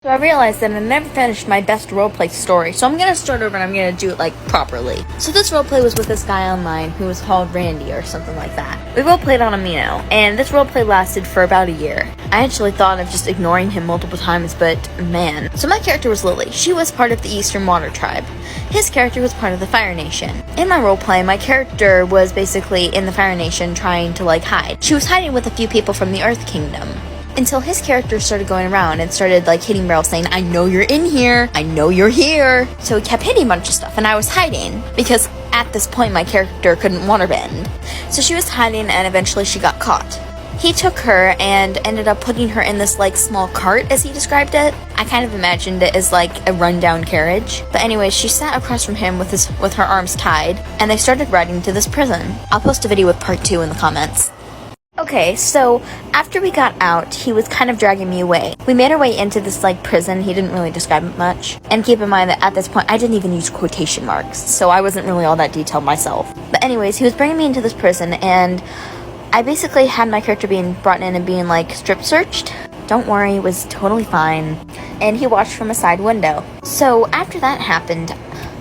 So I realized that I never finished my best roleplay story, so I'm gonna start over and I'm gonna do it, like, properly. So this roleplay was with this guy online who was called Randy or something like that. We roleplayed on Amino, and this roleplay lasted for about a year. I actually thought of just ignoring him multiple times, but man. So my character was Lily. She was part of the Eastern Water Tribe. His character was part of the Fire Nation. In my roleplay, my character was basically in the Fire Nation trying to, like, hide. She was hiding with a few people from the Earth Kingdom. Until his character started going around and started, like, hitting barrels saying, "I know you're in here, I know you're here." So he kept hitting a bunch of stuff, and I was hiding, because at this point my character couldn't waterbend. So she was hiding, and eventually she got caught. He took her and ended up putting her in this, like, small cart, as he described it. I kind of imagined it as, like, a rundown carriage. But anyways, she sat across from him with her arms tied, and they started riding to this prison. I'll post a video with part 2 in the comments. Okay, so after we got out, he was kind of dragging me away. We made our way into this, like, prison. He didn't really describe it much. And keep in mind that at this point, I didn't even use quotation marks, so I wasn't really all that detailed myself. But anyways, he was bringing me into this prison, and I basically had my character being brought in and being, like, strip searched. Don't worry, it was totally fine. And he watched from a side window. So after that happened,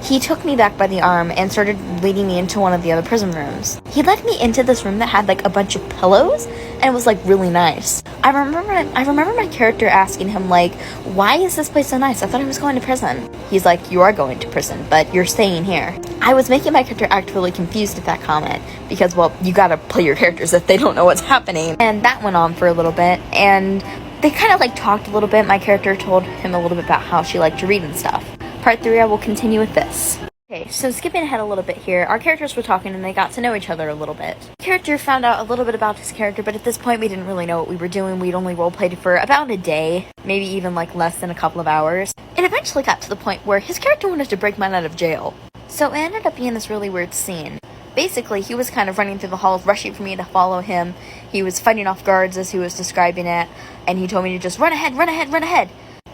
he took me back by the arm and started leading me into one of the other prison rooms. He led me into this room that had, like, a bunch of pillows, and it was, like, really nice. I remember my character asking him, like, "Why is this place so nice? I thought I was going to prison." He's like, "You are going to prison, but you're staying here." I was making my character act really confused at that comment, because, well, you gotta play your characters if they don't know what's happening. And that went on for a little bit, and they kind of, like, talked a little bit. My character told him a little bit about how she liked to read and stuff. Part 3, I will continue with this. Okay, so skipping ahead a little bit here, our characters were talking and they got to know each other a little bit. The character found out a little bit about his character, but at this point we didn't really know what we were doing. We'd only roleplayed for about a day, maybe even, like, less than a couple of hours. It eventually got to the point where his character wanted to break mine out of jail. So it ended up being this really weird scene. Basically, he was kind of running through the halls, rushing for me to follow him. He was fighting off guards as he was describing it, and he told me to just run ahead, run ahead, run ahead.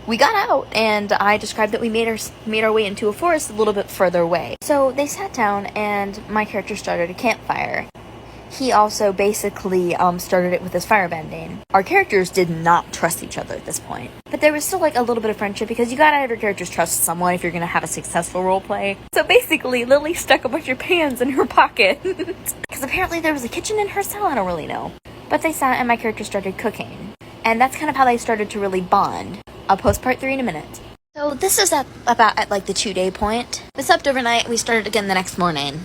We got out, and I described that we made our way into a forest a little bit further away. So they sat down, and my character started a campfire. He also basically started it with his firebending. Our characters did not trust each other at this point. But there was still, like, a little bit of friendship, because you gotta have your characters trust someone if you're gonna have a successful roleplay. So basically, Lily stuck a bunch of pans in her pocket. Because apparently there was a kitchen in her cell, I don't really know. But they sat, and my character started cooking. And that's kind of how they started to really bond. I'll post part 3 in a minute. So this is about at, like, the 2-day point. We slept overnight, we started again the next morning.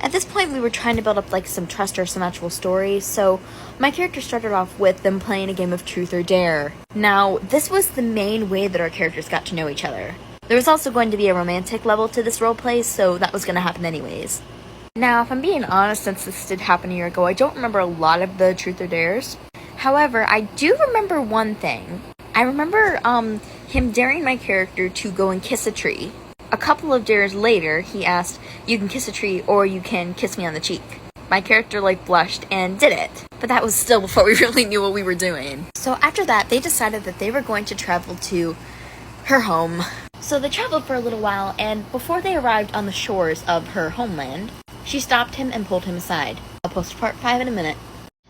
At this point, we were trying to build up, like, some trust or some actual stories, so my character started off with them playing a game of Truth or Dare. Now, this was the main way that our characters got to know each other. There was also going to be a romantic level to this roleplay, so that was going to happen anyways. Now, if I'm being honest, since this did happen a year ago, I don't remember a lot of the Truth or Dares. However, I do remember one thing. I remember him daring my character to go and kiss a tree. A couple of dares later, he asked, "You can kiss a tree or you can kiss me on the cheek." My character, like, blushed and did it. But that was still before we really knew what we were doing. So after that, they decided that they were going to travel to her home. So they traveled for a little while, and before they arrived on the shores of her homeland, she stopped him and pulled him aside. I'll post part 5 in a minute.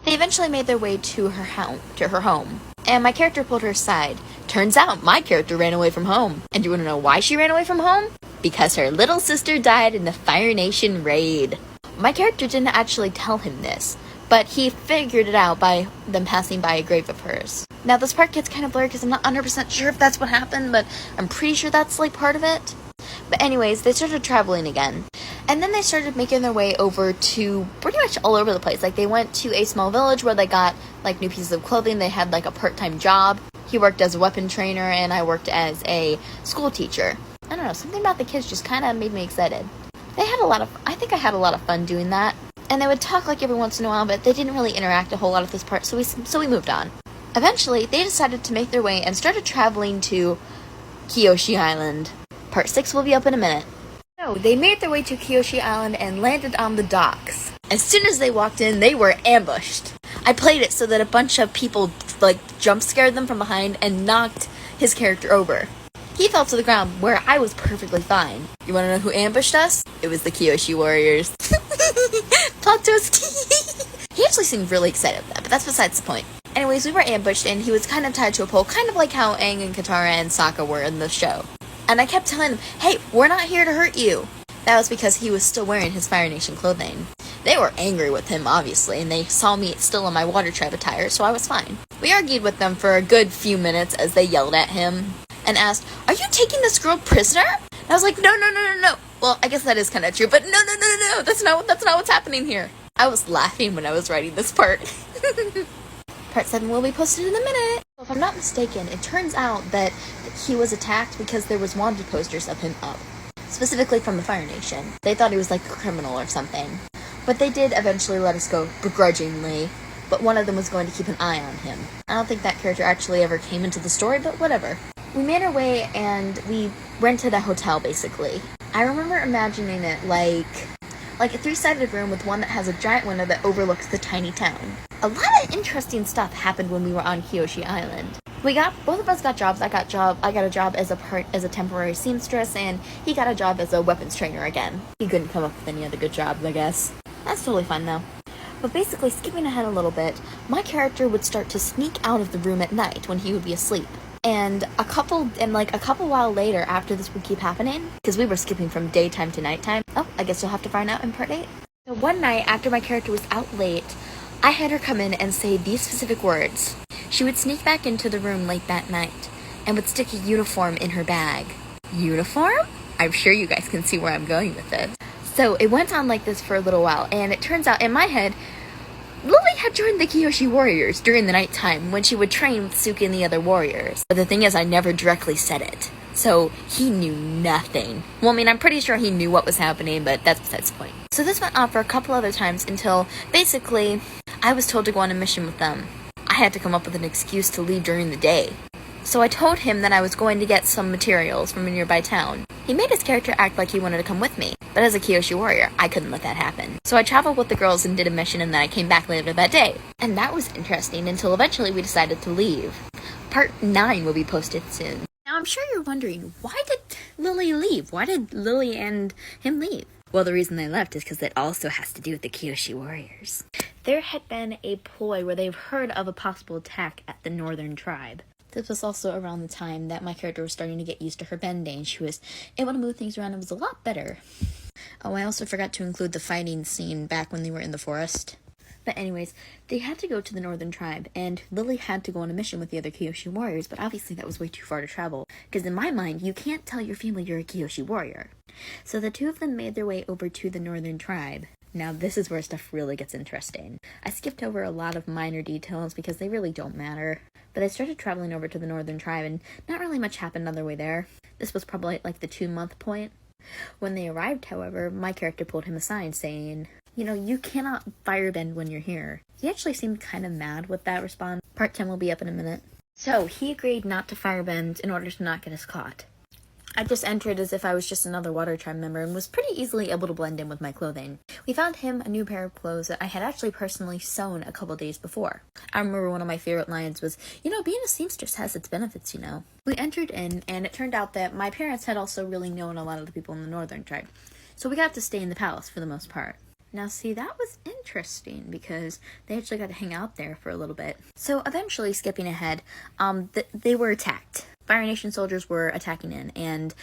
They eventually made their way to her home. And my character pulled her aside. Turns out my character ran away from home. And you want to know why she ran away from home? Because her little sister died in the Fire Nation raid. My character didn't actually tell him this, but he figured it out by them passing by a grave of hers. Now this part gets kind of blurred because I'm not 100% sure if that's what happened, but I'm pretty sure that's, like, part of it. But anyways, they started traveling again. And then they started making their way over to pretty much all over the place. Like, they went to a small village where they got, like, new pieces of clothing. They had, like, a part-time job. He worked as a weapon trainer, and I worked as a school teacher. I don't know, something about the kids just kind of made me excited. I think I had a lot of fun doing that. And they would talk, like, every once in a while, but they didn't really interact a whole lot at this part, so we moved on. Eventually, they decided to make their way and started traveling to Kyoshi Island. Part 6 will be up in a minute. So, they made their way to Kyoshi Island and landed on the docks. As soon as they walked in, they were ambushed. I played it so that a bunch of people, like, jump scared them from behind and knocked his character over. He fell to the ground where I was perfectly fine. You wanna know who ambushed us? It was the Kyoshi Warriors. Plot twist. He actually seemed really excited about that, but that's besides the point. Anyways, we were ambushed and he was kind of tied to a pole, kind of like how Aang and Katara and Sokka were in the show. And I kept telling him, hey, we're not here to hurt you. That was because he was still wearing his Fire Nation clothing. They were angry with him, obviously, and they saw me still in my Water Tribe attire, so I was fine. We argued with them for a good few minutes as they yelled at him and asked, are you taking this girl prisoner? And I was like, no. Well, I guess that is kind of true, but no. That's not what's happening here. I was laughing when I was writing this part. Part 7 will be posted in a minute. If I'm not mistaken, it turns out that he was attacked because there was wanted posters of him up. Specifically from the Fire Nation. They thought he was like a criminal or something. But they did eventually let us go, begrudgingly. But one of them was going to keep an eye on him. I don't think that character actually ever came into the story, but whatever. We made our way and we rented a hotel, basically. I remember imagining it like a 3-sided room with one that has a giant window that overlooks the tiny town. A lot of interesting stuff happened when we were on Kyoshi Island. Both of us got jobs. I got a job as a temporary seamstress, and he got a job as a weapons trainer again. He couldn't come up with any other good jobs, I guess. That's totally fine though. But basically, skipping ahead a little bit, my character would start to sneak out of the room at night when he would be asleep. And a couple while later, after this would keep happening, because we were skipping from daytime to nighttime. Oh, I guess you'll have to find out in part 8. So one night, after my character was out late, I had her come in and say these specific words. She would sneak back into the room late that night and would stick a uniform in her bag. Uniform? I'm sure you guys can see where I'm going with this. So it went on like this for a little while, and it turns out in my head, Lily had joined the Kyoshi Warriors during the nighttime when she would train with Suki and the other warriors. But the thing is, I never directly said it. So he knew nothing. Well, I mean, I'm pretty sure he knew what was happening, but that's besides the point. So this went on for a couple other times until, basically, I was told to go on a mission with them. I had to come up with an excuse to leave during the day. So I told him that I was going to get some materials from a nearby town. He made his character act like he wanted to come with me, but as a Kyoshi warrior, I couldn't let that happen. So I traveled with the girls and did a mission, and then I came back later that day. And that was interesting until eventually we decided to leave. Part 9 will be posted soon. Now I'm sure you're wondering, why did Lily leave? Why did Lily and him leave? Well, the reason they left is because it also has to do with the Kyoshi warriors. There had been a ploy where they've heard of a possible attack at the Northern Tribe. This was also around the time that my character was starting to get used to her bending. She was able to move things around. It was a lot better. Oh, I also forgot to include the fighting scene back when they were in the forest. But anyways, they had to go to the Northern Tribe, and Lily had to go on a mission with the other Kyoshi warriors, but obviously that was way too far to travel. Because in my mind, you can't tell your family you're a Kyoshi warrior. So the two of them made their way over to the Northern Tribe. Now this is where stuff really gets interesting. I skipped over a lot of minor details because they really don't matter. But I started traveling over to the Northern Tribe, and not really much happened on their way there. This was probably like the 2-month point. When they arrived, however, my character pulled him aside, saying, you know, you cannot firebend when you're here. He actually seemed kind of mad with that response. Part 10 will be up in a minute. So, he agreed not to firebend in order to not get us caught. I just entered as if I was just another Water Tribe member and was pretty easily able to blend in with my clothing. We found him a new pair of clothes that I had actually personally sewn a couple days before. I remember one of my favorite lines was, you know, being a seamstress has its benefits, you know. We entered in, and it turned out that my parents had also really known a lot of the people in the Northern Tribe. So we got to stay in the palace for the most part. Now see, that was interesting because they actually got to hang out there for a little bit. So eventually, skipping ahead, they were attacked. Fire Nation soldiers were attacking in, and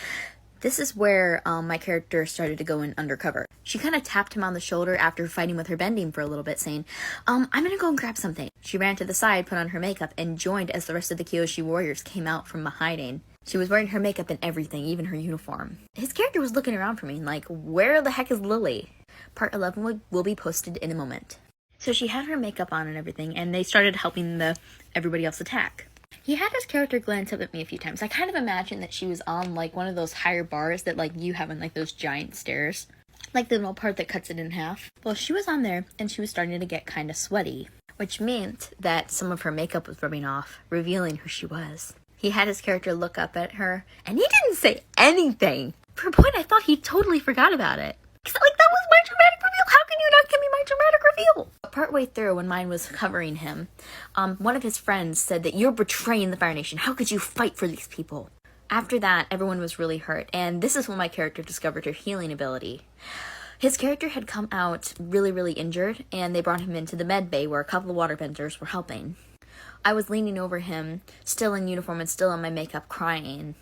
this is where my character started to go in undercover. She kind of tapped him on the shoulder after fighting with her bending for a little bit, saying, I'm gonna go and grab something. She ran to the side, put on her makeup, and joined as the rest of the Kyoshi warriors came out from hiding. She was wearing her makeup and everything, even her uniform. His character was looking around for me, like, where the heck is Lily? Part 11 will be posted in a moment. So she had her makeup on and everything, and they started helping everybody else attack. He had his character glance up at me a few times. I kind of imagined that she was on, like, one of those higher bars that, like, you have in, like, those giant stairs. Like the little part that cuts it in half. Well, she was on there, and she was starting to get kind of sweaty, which meant that some of her makeup was rubbing off, revealing who she was. He had his character look up at her, and he didn't say anything. For a point, I thought he totally forgot about it. Because, like, that was my dramatic reveal. How can you not give me my dramatic reveal? Partway through, when mine was covering him, one of his friends said that you're betraying the Fire Nation. How could you fight for these people? After that, everyone was really hurt, and this is when my character discovered her healing ability. His character had come out really, really injured, and they brought him into the med bay where a couple of waterbenders were helping. I was leaning over him, still in uniform and still in my makeup, crying.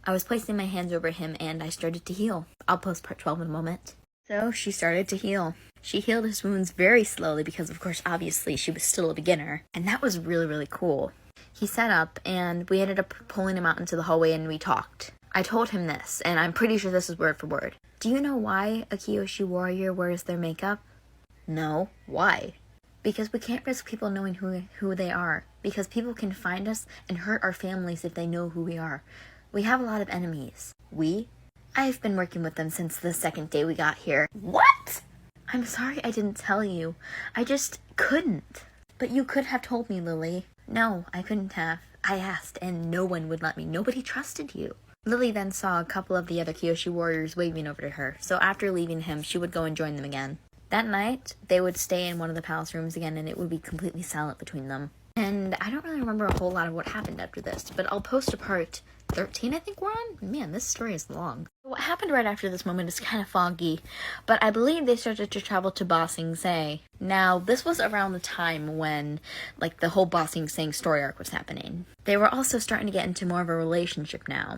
I was placing my hands over him and I started to heal. I'll post part 12 in a moment. So she started to heal. She healed his wounds very slowly because, of course, obviously she was still a beginner. And that was really, really cool. He sat up and we ended up pulling him out into the hallway and we talked. I told him this, and I'm pretty sure this is word for word. Do you know why a Kyoshi warrior wears their makeup? No. Why? Because we can't risk people knowing who they are. Because people can find us and hurt our families if they know who we are. We have a lot of enemies. I've been working with them since the second day we got here. What? I'm sorry I didn't tell you. I just couldn't. But you could have told me, Lily. No, I couldn't have. I asked, and no one would let me. Nobody trusted you. Lily then saw a couple of the other Kyoshi warriors waving over to her, so after leaving him, she would go and join them again. That night, they would stay in one of the palace rooms again, and it would be completely silent between them. And I don't really remember a whole lot of what happened after this, but I'll post a part 13, I think we're on? Man, this story is long. What happened right after this moment is kind of foggy, but I believe they started to travel to Ba Sing Se. Now, this was around the time when, the whole Ba Sing Se story arc was happening. They were also starting to get into more of a relationship now.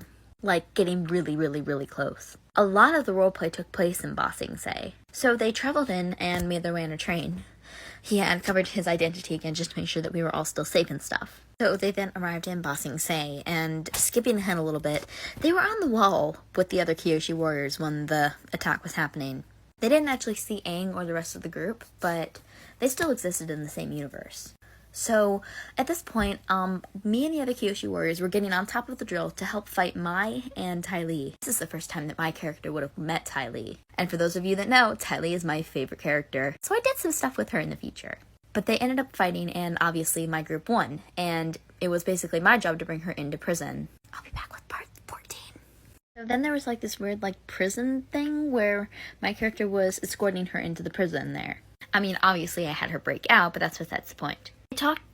Getting really, really, really close. A lot of the roleplay took place in Ba Sing Se. So they traveled in and made their way on a train. He had covered his identity again just to make sure that we were all still safe and stuff. So they then arrived in Ba Sing Se, and skipping ahead a little bit, they were on the wall with the other Kyoshi warriors when the attack was happening. They didn't actually see Aang or the rest of the group, but they still existed in the same universe. So, at this point, me and the other Kyoshi warriors were getting on top of the drill to help fight Mai and Ty Lee. This is the first time that my character would have met Ty Lee. And for those of you that know, Ty Lee is my favorite character, so I did some stuff with her in the future. But they ended up fighting, and obviously my group won, and it was basically my job to bring her into prison. I'll be back with part 14. So then there was this weird prison thing where my character was escorting her into the prison there. I mean, obviously I had her break out, but that's the point.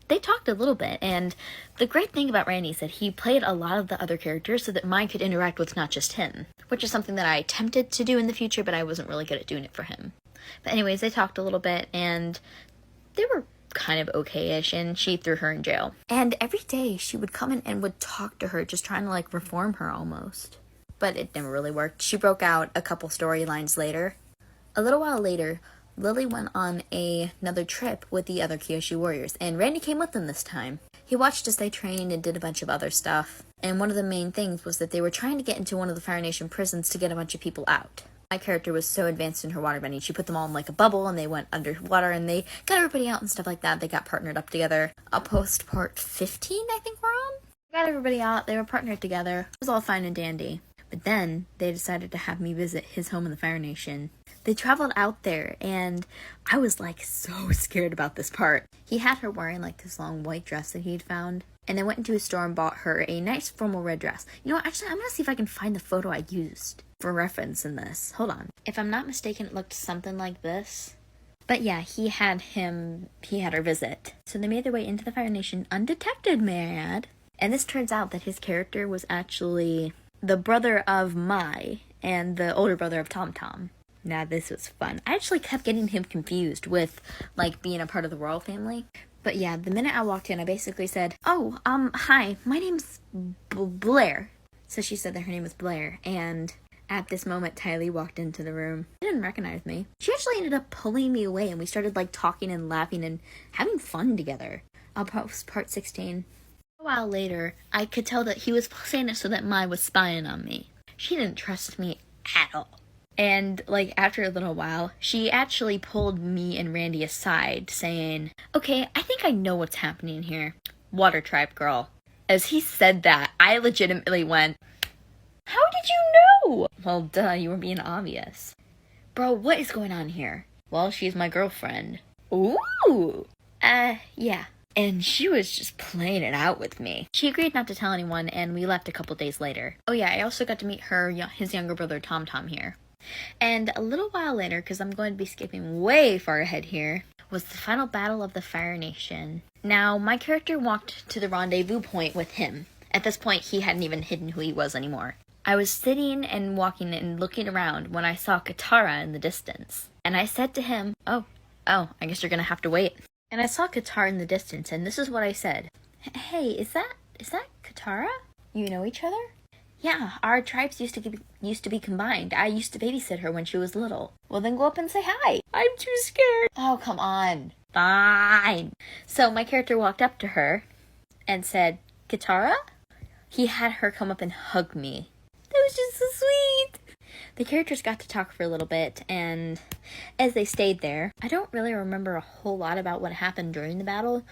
They talked a little bit, and the great thing about Randy is that he played a lot of the other characters so that mine could interact with not just him, which is something that I attempted to do in the future, but I wasn't really good at doing it for him. But anyways, they talked a little bit, and they were kind of okay-ish, and she threw her in jail. And every day, she would come in and would talk to her, just trying to, reform her almost. But it never really worked. She broke out a couple storylines later. A little while later, Lily went on another trip with the other Kyoshi warriors, and Randy came with them this time. He watched as they trained and did a bunch of other stuff, and one of the main things was that they were trying to get into one of the Fire Nation prisons to get a bunch of people out. My character was so advanced in her waterbending, she put them all in a bubble, and they went underwater, and they got everybody out and stuff like that. They got partnered up together. I'll post part 15, I think we're on. Got everybody out, they were partnered together. It was all fine and dandy. But then, they decided to have me visit his home in the Fire Nation. They traveled out there, and I was so scared about this part. He had her wearing this long white dress that he'd found, and I went into his store and bought her a nice formal red dress. You know what, actually, I'm gonna see if I can find the photo I used for reference in this. Hold on. If I'm not mistaken, it looked something like this. But yeah, he had her visit. So they made their way into the Fire Nation undetected, may I add. And this turns out that his character was actually the brother of Mai and the older brother of Tom Tom. Now, this was fun. I actually kept getting him confused with, being a part of the royal family. But yeah, the minute I walked in, I basically said, "Oh, hi, my name's Blair." So she said that her name was Blair, and at this moment, Ty Lee walked into the room. She didn't recognize me. She actually ended up pulling me away, and we started, talking and laughing and having fun together. I'll post part 16. A while later, I could tell that he was saying it so that Mai was spying on me. She didn't trust me at all. And, after a little while, she actually pulled me and Randy aside, saying, "Okay, I think I know what's happening here. Water Tribe girl." As he said that, I legitimately went, "How did you know?" Well, duh, you were being obvious. "Bro, what is going on here?" "Well, she's my girlfriend." "Ooh!" Yeah. And she was just playing it out with me. She agreed not to tell anyone, and we left a couple days later. Oh yeah, I also got to meet his younger brother, Tom Tom, here. And a little while later, because I'm going to be skipping way far ahead here, was the final battle of the Fire Nation. Now, my character walked to the rendezvous point with him. At this point, he hadn't even hidden who he was anymore. I was sitting and walking and looking around when I saw Katara in the distance. And I said to him, oh, I guess you're gonna have to wait. And I saw Katara in the distance, and this is what I said. Hey, is that Katara? You know each other? Yeah, our tribes used to be combined. I used to babysit her when she was little. Well, then go up and say hi. I'm too scared. Oh, come on. Fine. So my character walked up to her and said, Katara? He had her come up and hug me. That was just so sweet. The characters got to talk for a little bit, and as they stayed there, I don't really remember a whole lot about what happened during the battle,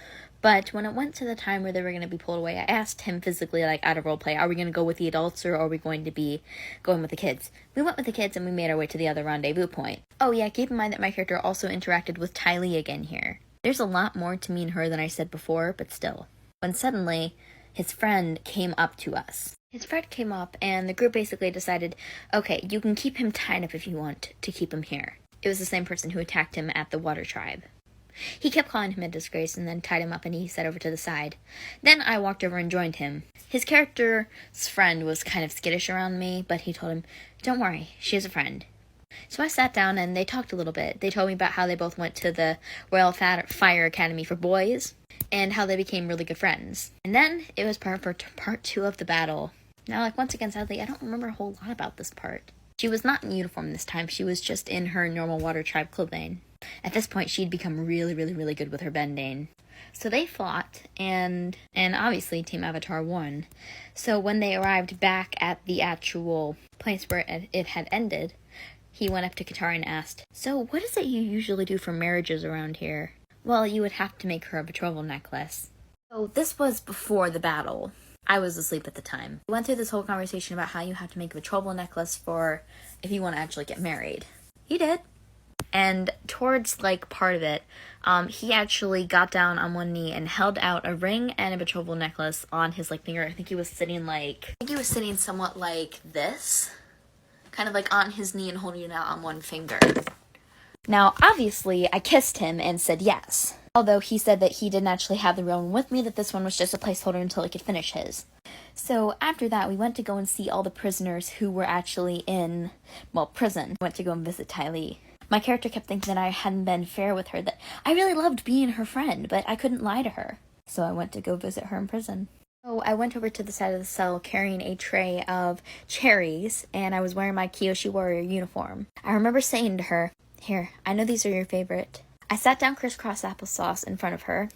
but when it went to the time where they were going to be pulled away, I asked him physically, like, out of roleplay, are we going to go with the adults, or are we going to be going with the kids? We went with the kids, and we made our way to the other rendezvous point. Oh yeah, keep in mind that my character also interacted with Ty Lee again here. There's a lot more to me and her than I said before, but still. When suddenly, his friend came up to us. His friend came up, and the group basically decided, okay, you can keep him tied up if you want to keep him here. It was the same person who attacked him at the water tribe. He kept calling him a disgrace and then tied him up and he sat over to the side. Then I walked over and joined him. His character's friend was kind of skittish around me, but he told him, don't worry, she is a friend. So I sat down and they talked a little bit. They told me about how they both went to the Royal Fire Academy for Boys and how they became really good friends. And then it was part 2 of the battle. Now, like, once again, sadly, I don't remember a whole lot about this part. She was not in uniform this time. She was just in her normal water tribe clothing. At this point, she'd become really, really, really good with her bending. So they fought, and obviously Team Avatar won. So when they arrived back at the actual place where it had ended, he went up to Katara and asked, so what is it you usually do for marriages around here? Well, you would have to make her a betrothal necklace. So this was before the battle. I was asleep at the time. We went through this whole conversation about how you have to make a betrothal necklace for if you want to actually get married. He did. And towards, like, part of it, he actually got down on one knee and held out a ring and a betrothal necklace on his, like, finger. I think he was sitting somewhat like this. Kind of, like, on his knee and holding it out on one finger. Now, obviously, I kissed him and said yes. Although he said that he didn't actually have the real one with me, that this one was just a placeholder until he could finish his. So after that, we went to go and see all the prisoners who were actually in, well, prison. Went to go and visit Ty Lee. My character kept thinking that I hadn't been fair with her, that I really loved being her friend, but I couldn't lie to her. So I went to go visit her in prison. So I went over to the side of the cell carrying a tray of cherries, and I was wearing my Kyoshi Warrior uniform. I remember saying to her, here, I know these are your favorite. I sat down crisscross applesauce in front of her,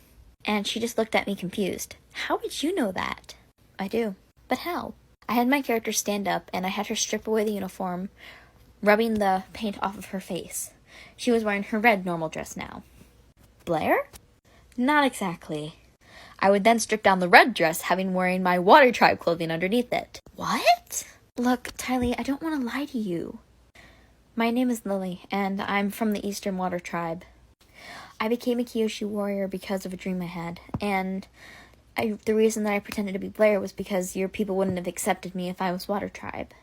and she just looked at me confused. How would you know that? I do. But how? I had my character stand up, and I had her strip away the uniform, rubbing the paint off of her face. She was wearing her red normal dress now. Blair? Not exactly. I would then strip down the red dress, having wearing my water tribe clothing underneath it. What? Look, Ty Lee, I don't want to lie to you. My name is Lily, and I'm from the Eastern Water Tribe. I became a Kyoshi warrior because of a dream I had, and the reason that I pretended to be Blair was because your people wouldn't have accepted me if I was Water Tribe.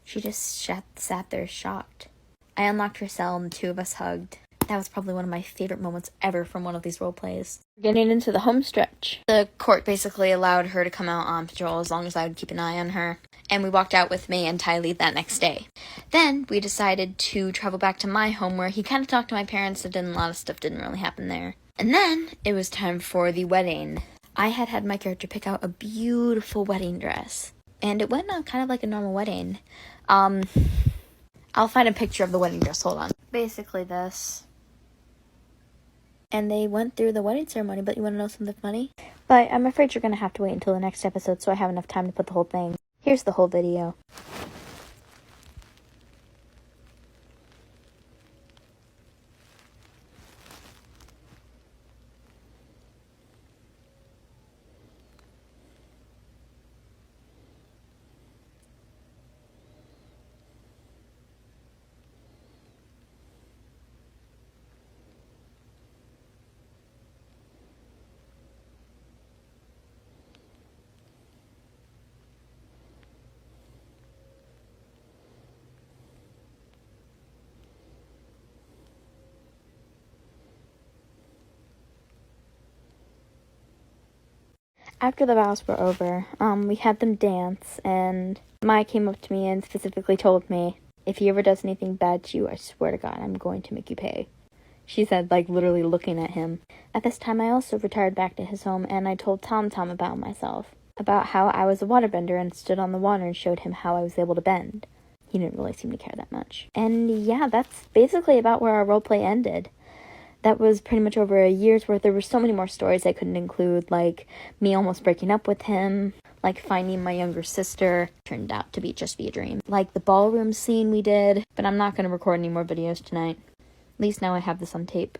She just sat there shocked. I unlocked her cell and the two of us hugged. That was probably one of my favorite moments ever from one of these role plays. Getting into the home stretch. The court basically allowed her to come out on patrol as long as I would keep an eye on her. And we walked out with May and Ty Lee that next day. Then we decided to travel back to my home where he kind of talked to my parents, and a lot of stuff didn't really happen there. And then it was time for the wedding. I had my character pick out a beautiful wedding dress. And it went on kind of like a normal wedding. I'll find a picture of the wedding dress, hold on. Basically this. And they went through the wedding ceremony, but you want to know something funny? But I'm afraid you're going to have to wait until the next episode so I have enough time to put the whole thing. Here's the whole video. After the vows were over, we had them dance, and Maya came up to me and specifically told me, if he ever does anything bad to you, I swear to God, I'm going to make you pay. She said, like, literally looking at him. At this time, I also retired back to his home, and I told Tom about myself. About how I was a waterbender and stood on the water and showed him how I was able to bend. He didn't really seem to care that much. And yeah, that's basically about where our roleplay ended. That was pretty much over a year's worth. There were so many more stories I couldn't include, like me almost breaking up with him, like finding my younger sister. Turned out to just be a dream. Like the ballroom scene we did, but I'm not going to record any more videos tonight. At least now I have this on tape.